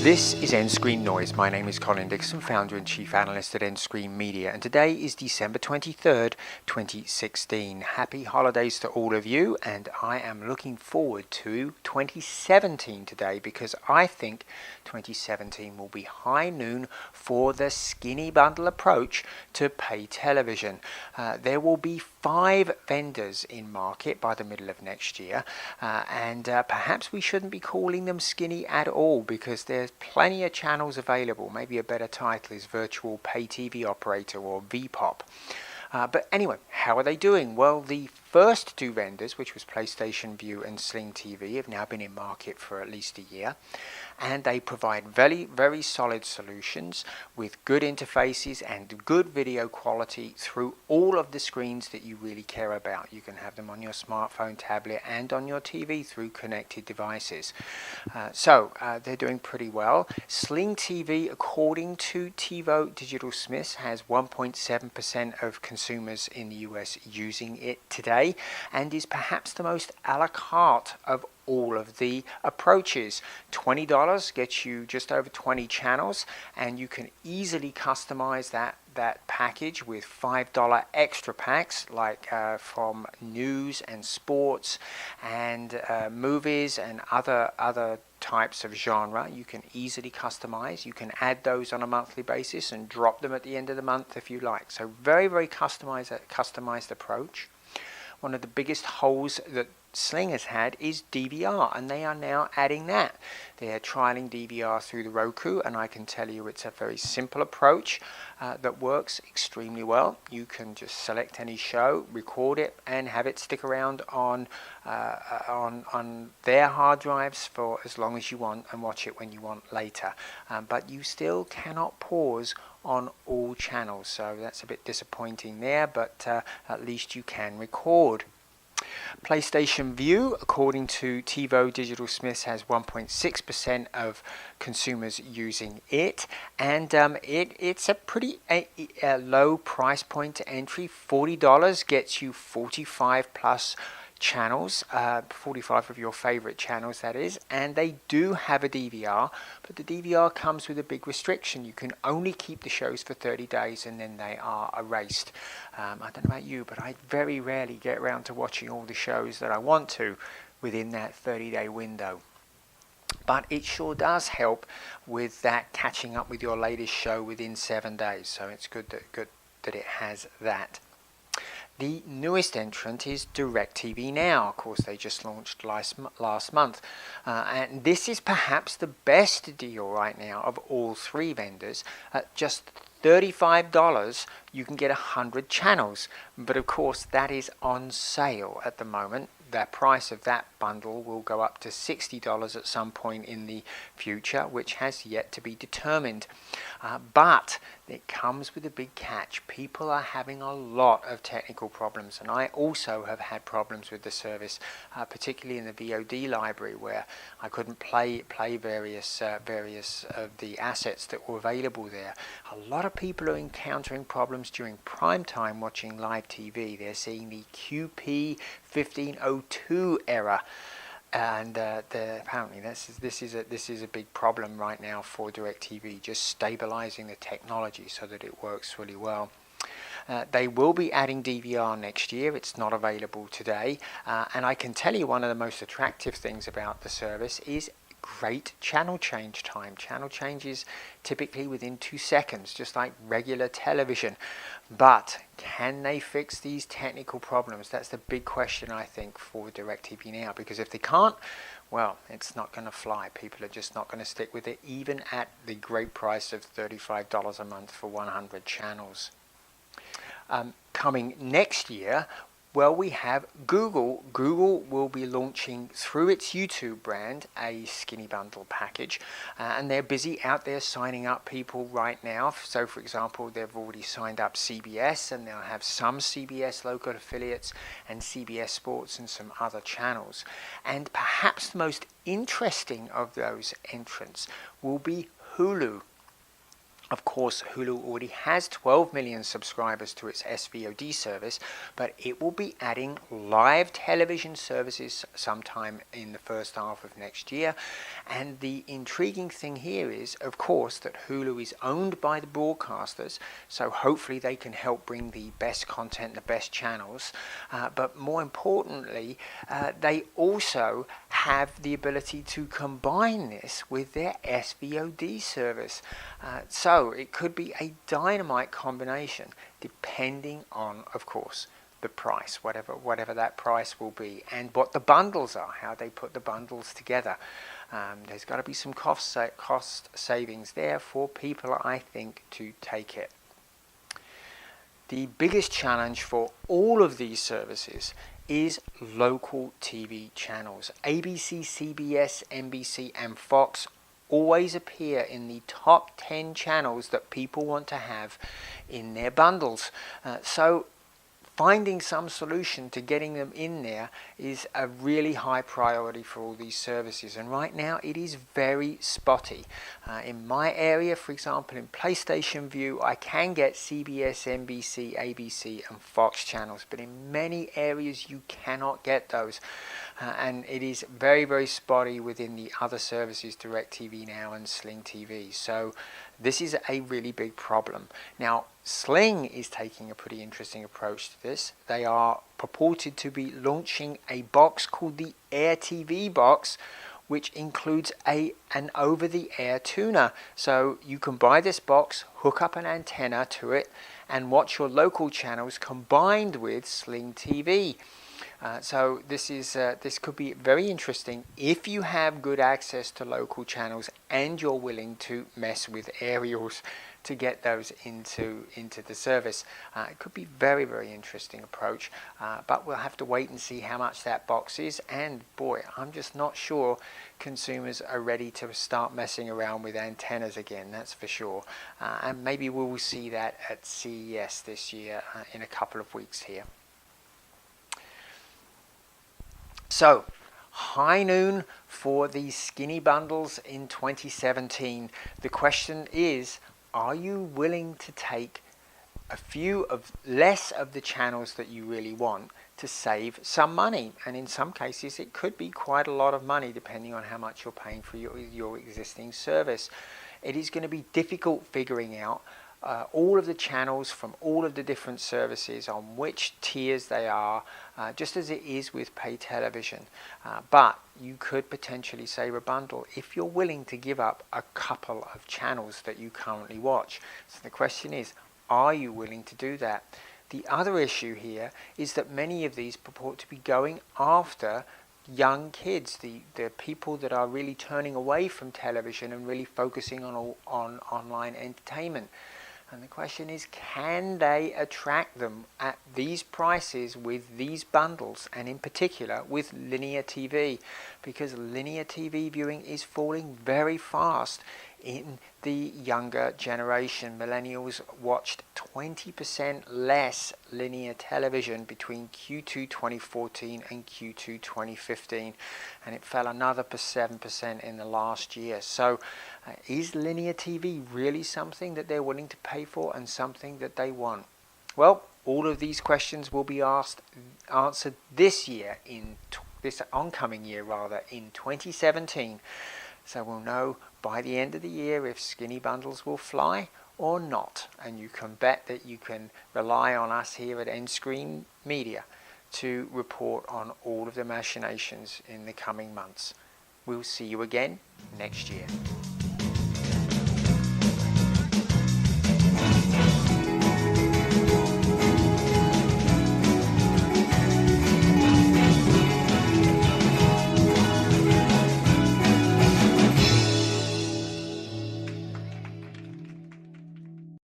This is nScreenNoise. My name is Colin Dixon, founder and chief analyst at nScreen Media, and today is December 23rd, 2016. Happy holidays to all of you, and I am looking forward to 2017 today because I think 2017 will be high noon for the skinny bundle approach to pay television. There will be 5 vendors in market by the middle of next year, and perhaps we shouldn't be calling them skinny at all because there's plenty of channels available. Maybe a better title is Virtual Pay TV Operator or VPOP. But anyway, how are they doing? Well, the first 2 vendors, which was PlayStation Vue and Sling TV, have now been in market for at least a year, and they provide very solid solutions with good interfaces and good video quality through all of the screens that you really care about. You can have them on your smartphone, tablet, and on your TV through connected devices. So they're doing pretty well. Sling TV, according to TiVo Digital Smiths, has 1.7% of consumers in the US using it today, and is perhaps the most a la carte of all of the approaches. $20 gets you just over 20 channels, and you can easily customize that package with $5 extra packs like from news and sports and movies and other types of genre. You can easily customize. You can add those on a monthly basis and drop them at the end of the month if you like. So very customized approach. One of the biggest holes that Sling has had is DVR, and they are now adding that. They are trialing DVR through the Roku, and I can tell you it's a very simple approach that works extremely well. You can just select any show, record it, and have it stick around on their hard drives for as long as you want and watch it when you want later. But you still cannot pause on all channels, so that's a bit disappointing there, but at least you can record. PlayStation Vue, according to TiVo Digital Smiths, has 1.6% of consumers using it, and it's a pretty low price point to entry. $40 gets you 45 plus channels, 45 of your favorite channels, that is, and they do have a DVR, but the DVR comes with a big restriction. You can only keep the shows for 30 days and then they are erased. I don't know about you, but I very rarely get around to watching all the shows that I want to within that 30-day window. But it sure does help with that catching up with your latest show within 7 days, so it's good that it has that. The newest entrant is DirecTV Now. Of course, they just launched last month. And this is perhaps the best deal right now of all 3 vendors. At just $35, you can get 100 channels. But of course, that is on sale at the moment. The price of that bundle will go up to $60 at some point in the future, which has yet to be determined. But it comes with a big catch. People are having a lot of technical problems, and I also have had problems with the service, particularly in the VOD library, where I couldn't play various of the assets that were available there. A lot of people are encountering problems during prime time watching live TV. They're seeing the QP 1502 error, and apparently this is a big problem right now for DirecTV, just stabilizing the technology so that it works really well. They will be adding DVR next year. It's not available today, and I can tell you one of the most attractive things about the service is great channel change time. Channel changes typically within 2 seconds, just like regular television. But can they fix these technical problems? That's the big question, I think, for DirecTV Now, because if they can't, well, it's not going to fly. People are just not going to stick with it, even at the great price of $35 a month for 100 channels. Coming next year, well, we have Google. Google will be launching through its YouTube brand a skinny bundle package, and they're busy out there signing up people right now. So, for example, they've already signed up CBS, and they'll have some CBS local affiliates and CBS Sports and some other channels. And perhaps the most interesting of those entrants will be Hulu. Of course, Hulu already has 12 million subscribers to its SVOD service, but it will be adding live television services sometime in the first half of next year. And the intriguing thing here is, of course, that Hulu is owned by the broadcasters, so hopefully they can help bring the best content, the best channels. But more importantly, they also have the ability to combine this with their SVOD service. So it could be a dynamite combination, depending on, of course, the price, whatever that price will be, and what the bundles are, how they put the bundles together. There's got to be some cost savings there for people, I think, to take it. The biggest challenge for all of these services is local TV channels. ABC, CBS, NBC, and Fox always appear in the top 10 channels that people want to have in their bundles. So finding some solution to getting them in there is a really high priority for all these services, and right now it is very spotty. In my area, for example, in PlayStation View, I can get CBS, NBC, ABC and Fox channels, but in many areas you cannot get those, and it is very, very spotty within the other services, DirecTV Now and Sling TV. So this is a really big problem. Now, Sling is taking a pretty interesting approach to this. They are purported to be launching a box called the Air TV box, which includes an over-the-air tuner. So you can buy this box, hook up an antenna to it, and watch your local channels combined with Sling TV. So this could be very interesting if you have good access to local channels and you're willing to mess with aerials to get those into the service. It could be very, very interesting approach, but we'll have to wait and see how much that box is. And boy, I'm just not sure consumers are ready to start messing around with antennas again, that's for sure. And maybe we will see that at CES this year in a couple of weeks here. So, high noon for the skinny bundles in 2017. The question is, are you willing to take a few of less of the channels that you really want to save some money? And in some cases it could be quite a lot of money depending on how much you're paying for your existing service. It is going to be difficult figuring out all of the channels from all of the different services, on which tiers they are, just as it is with pay television. But you could potentially save a bundle if you're willing to give up a couple of channels that you currently watch. So the question is, are you willing to do that? The other issue here is that many of these purport to be going after young kids, the people that are really turning away from television and really focusing on online entertainment. And the question is, can they attract them at these prices with these bundles, and in particular with linear TV? Because linear TV viewing is falling very fast in the younger generation. Millennials watched 20% less linear television between Q2 2014 and Q2 2015, and it fell another 7% in the last year. So is linear TV really something that they're willing to pay for and something that they want? Well, all of these questions will be answered this year, this oncoming year rather, in 2017. So we'll know by the end of the year if skinny bundles will fly or not. And you can bet that you can rely on us here at nScreen Media to report on all of the machinations in the coming months. We'll see you again next year.